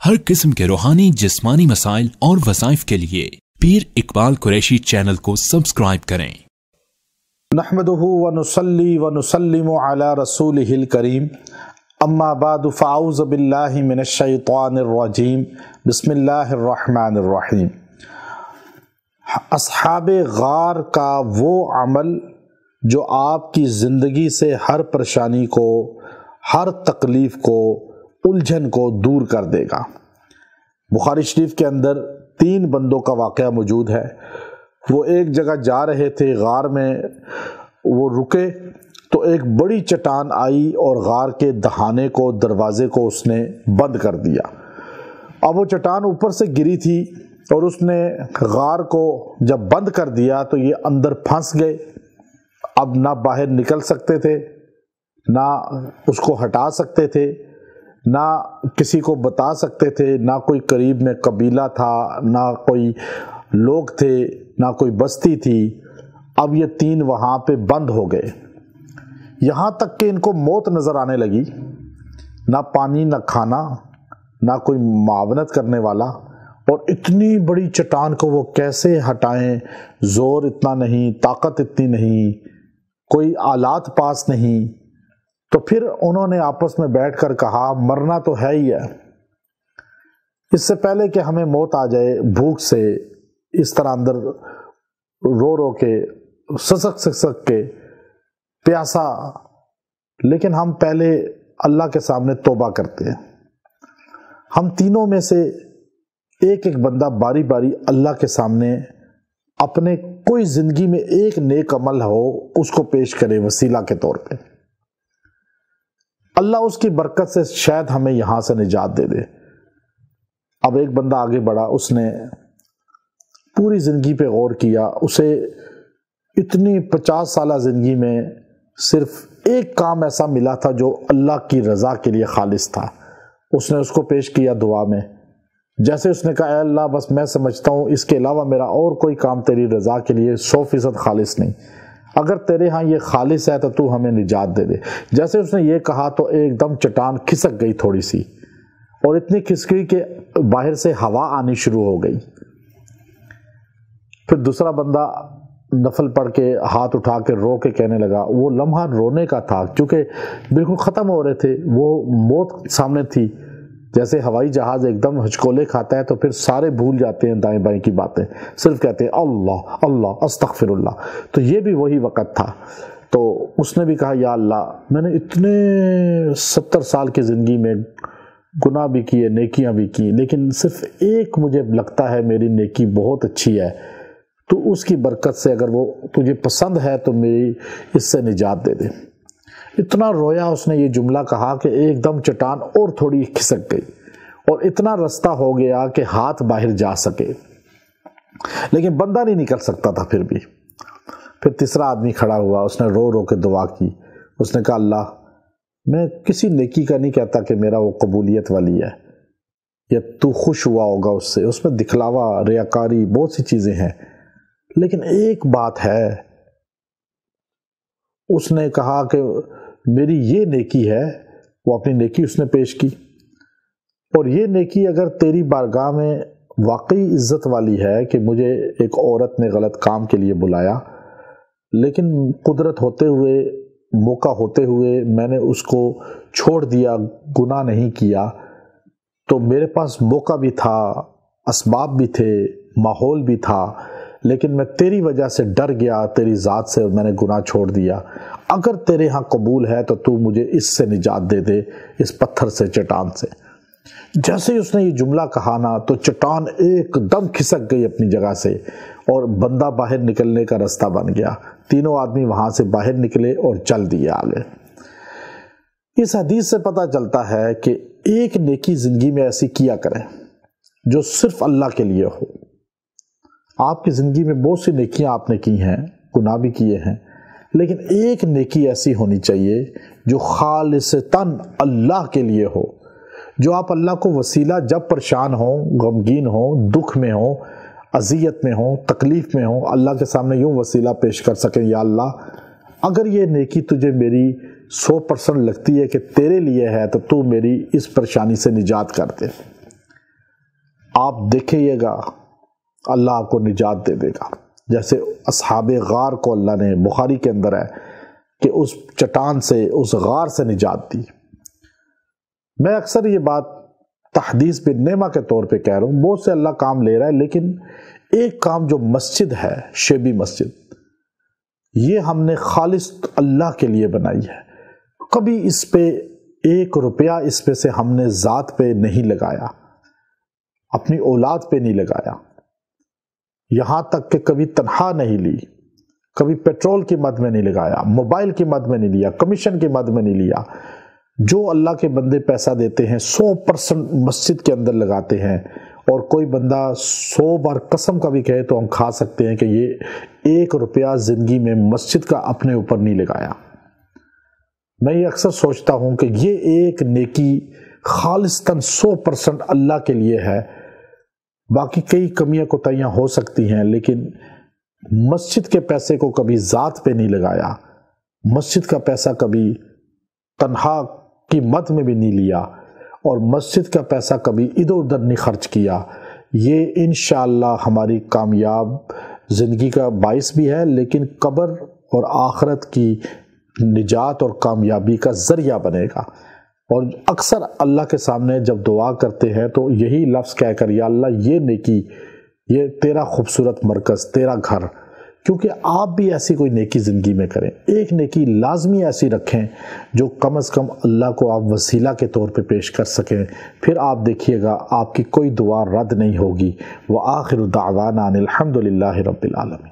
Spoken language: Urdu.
ہر قسم کے روحانی جسمانی مسائل اور وظائف کے لیے پیر اقبال قریشی چینل کو سبسکرائب کریں۔ نحمدہ ونصلی ونسلم علی رسولہ الکریم، اما بعد فاعوذ باللہ من الشیطان الرجیم، بسم اللہ الرحمن الرحیم۔ اصحاب غار کا وہ عمل جو آپ کی زندگی سے ہر پریشانی کو، ہر تکلیف کو، الجھن کو دور کر دے گا۔ بخاری شریف کے اندر 3 بندوں کا واقعہ موجود ہے۔ وہ ایک جگہ جا رہے تھے، غار میں وہ رکے تو ایک بڑی چٹان آئی اور غار کے دہانے کو، دروازے کو اس نے بند کر دیا۔ اب وہ چٹان اوپر سے گری تھی اور اس نے غار کو جب بند کر دیا تو یہ اندر پھنس گئے۔ اب نہ باہر نکل سکتے تھے، نہ اس کو ہٹا سکتے تھے، نہ کسی کو بتا سکتے تھے، نہ کوئی قریب میں قبیلہ تھا، نہ کوئی لوگ تھے، نہ کوئی بستی تھی۔ اب یہ 3 وہاں پہ بند ہو گئے، یہاں تک کہ ان کو موت نظر آنے لگی۔ نہ پانی، نہ کھانا، نہ کوئی معاونت کرنے والا، اور اتنی بڑی چٹان کو وہ کیسے ہٹائیں؟ زور اتنا نہیں، طاقت اتنی نہیں، کوئی آلات پاس نہیں۔ تو پھر انہوں نے آپس میں بیٹھ کر کہا مرنا تو ہے ہی ہے، اس سے پہلے کہ ہمیں موت آ جائے بھوک سے، اس طرح اندر رو رو کے، سسک کے پیاسا، لیکن ہم پہلے اللہ کے سامنے توبہ کرتے ہیں۔ ہم تینوں میں سے ایک ایک بندہ باری باری اللہ کے سامنے اپنے کوئی زندگی میں ایک نیک عمل ہو اس کو پیش کرے وسیلہ کے طور پہ۔ اللہ اس کی برکت سے شاید ہمیں یہاں سے نجات دے دے۔ اب ایک بندہ آگے بڑھا، اس نے پوری زندگی پہ غور کیا۔ اسے اتنی 50 سالہ زندگی میں صرف ایک کام ایسا ملا تھا جو اللہ کی رضا کے لیے خالص تھا۔ اس نے اس کو پیش کیا دعا میں، جیسے اس نے کہا اے اللہ بس میں سمجھتا ہوں اس کے علاوہ میرا اور کوئی کام تیری رضا کے لیے 100% خالص نہیں، اگر تیرے ہاں یہ خالص ہے تو ہمیں نجات دے دے۔ جیسے اس نے یہ کہا تو ایک دم چٹان کھسک گئی تھوڑی سی، اور اتنی کھسکی کہ باہر سے ہوا آنی شروع ہو گئی۔ پھر دوسرا بندہ نفل پڑھ کے ہاتھ اٹھا کے رو کے کہنے لگا، وہ لمحہ رونے کا تھا کیونکہ بالکل ختم ہو رہے تھے، وہ موت سامنے تھی۔ جیسے ہوائی جہاز ایک دم ہچکولے کھاتا ہے تو پھر سارے بھول جاتے ہیں دائیں بائیں کی باتیں، صرف کہتے ہیں اللہ اللہ استغفر اللہ۔ تو یہ بھی وہی وقت تھا۔ تو اس نے بھی کہا یا اللہ میں نے اتنے 70 سال کی زندگی میں گناہ بھی کیے، نیکیاں بھی کی، لیکن صرف ایک مجھے لگتا ہے میری نیکی بہت اچھی ہے، تو اس کی برکت سے اگر وہ تجھے پسند ہے تو میری اس سے نجات دے دے۔ اتنا رویا اس نے یہ جملہ کہا کہ ایک دم چٹان اور تھوڑی کھسک گئی، اور اتنا رستہ ہو گیا کہ ہاتھ باہر جا سکے، لیکن بندہ نہیں نکل سکتا تھا۔ پھر تیسرا آدمی کھڑا ہوا، اس نے رو رو کے دعا کی۔ اس نے کہا اللہ میں کسی نیکی کا نہیں کہتا کہ میرا وہ قبولیت والی ہے یا تو خوش ہوا ہوگا اس سے، اس میں دکھلاوا، ریاکاری، بہت سی چیزیں ہیں، لیکن ایک بات ہے۔ اس نے کہا کہ میری یہ نیکی ہے، وہ اپنی نیکی اس نے پیش کی، اور یہ نیکی اگر تیری بارگاہ میں واقعی عزت والی ہے کہ مجھے ایک عورت نے غلط کام کے لیے بلایا، لیکن قدرت ہوتے ہوئے، موقع ہوتے ہوئے میں نے اس کو چھوڑ دیا، گناہ نہیں کیا، تو میرے پاس موقع بھی تھا، اسباب بھی تھے، ماحول بھی تھا، لیکن میں تیری وجہ سے ڈر گیا، تیری ذات سے میں نے گناہ چھوڑ دیا۔ اگر تیرے ہاں قبول ہے تو مجھے اس سے نجات دے دے، اس پتھر سے، چٹان سے۔ جیسے ہی اس نے یہ جملہ کہا نا تو چٹان ایک دم کھسک گئی اپنی جگہ سے، اور بندہ باہر نکلنے کا رستہ بن گیا۔ تینوں آدمی وہاں سے باہر نکلے اور چل دیے آگے۔ اس حدیث سے پتہ چلتا ہے کہ ایک نیکی زندگی میں ایسی کیا کریں جو صرف اللہ کے لیے ہو۔ آپ کی زندگی میں بہت سی نیکیاں آپ نے کی ہیں، گناہ بھی کیے ہیں، لیکن ایک نیکی ایسی ہونی چاہیے جو خالصتاً اللہ کے لیے ہو، جو آپ اللہ کو وسیلہ جب پریشان ہوں، غمگین ہوں، دکھ میں ہوں، اذیت میں ہوں، تکلیف میں ہوں، اللہ کے سامنے یوں وسیلہ پیش کر سکیں یا اللہ اگر یہ نیکی تجھے میری 100% لگتی ہے کہ تیرے لیے ہے تو تو میری اس پریشانی سے نجات کر دے۔ آپ دیکھیے گا اللہ آپ کو نجات دے دے گا، جیسے اصحاب غار کو اللہ نے بخاری کے اندر ہے کہ اس چٹان سے، اس غار سے نجات دی۔ میں اکثر یہ بات تحدیث بن نعمہ کے طور پہ کہہ رہا ہوں، بہت سے اللہ کام لے رہا ہے، لیکن ایک کام جو مسجد ہے، شیبی مسجد، یہ ہم نے خالص اللہ کے لیے بنائی ہے، کبھی اس پہ 1 روپیہ اس پہ سے ہم نے ذات پہ نہیں لگایا، اپنی اولاد پہ نہیں لگایا، یہاں تک کہ کبھی تنخواہ نہیں لی، کبھی پیٹرول کی مد میں نہیں لگایا، موبائل کی مد میں نہیں لیا، کمیشن کی مد میں نہیں لیا۔ جو اللہ کے بندے پیسہ دیتے ہیں 100% مسجد کے اندر لگاتے ہیں، اور کوئی بندہ 100 بار قسم کا بھی کہے تو ہم کھا سکتے ہیں کہ یہ 1 روپیہ زندگی میں مسجد کا اپنے اوپر نہیں لگایا۔ میں یہ اکثر سوچتا ہوں کہ یہ ایک نیکی خالصتاً 100% اللہ کے لیے ہے، باقی کئی کمیاں کوتاہیاں ہو سکتی ہیں، لیکن مسجد کے پیسے کو کبھی ذات پہ نہیں لگایا، مسجد کا پیسہ کبھی تنخواہ کی مد میں بھی نہیں لیا، اور مسجد کا پیسہ کبھی ادھر ادھر نہیں خرچ کیا۔ یہ انشاءاللہ ہماری کامیاب زندگی کا باعث بھی ہے، لیکن قبر اور آخرت کی نجات اور کامیابی کا ذریعہ بنے گا۔ اور اکثر اللہ کے سامنے جب دعا کرتے ہیں تو یہی لفظ کہہ کر، یا اللہ یہ نیکی، یہ تیرا خوبصورت مرکز، تیرا گھر، کیونکہ آپ بھی ایسی کوئی نیکی زندگی میں کریں، ایک نیکی لازمی ایسی رکھیں جو کم از کم اللہ کو آپ وسیلہ کے طور پہ پیش کر سکیں، پھر آپ دیکھیے گا آپ کی کوئی دعا رد نہیں ہوگی۔ وآخر دعوانا ان الحمد للہ رب العالمین۔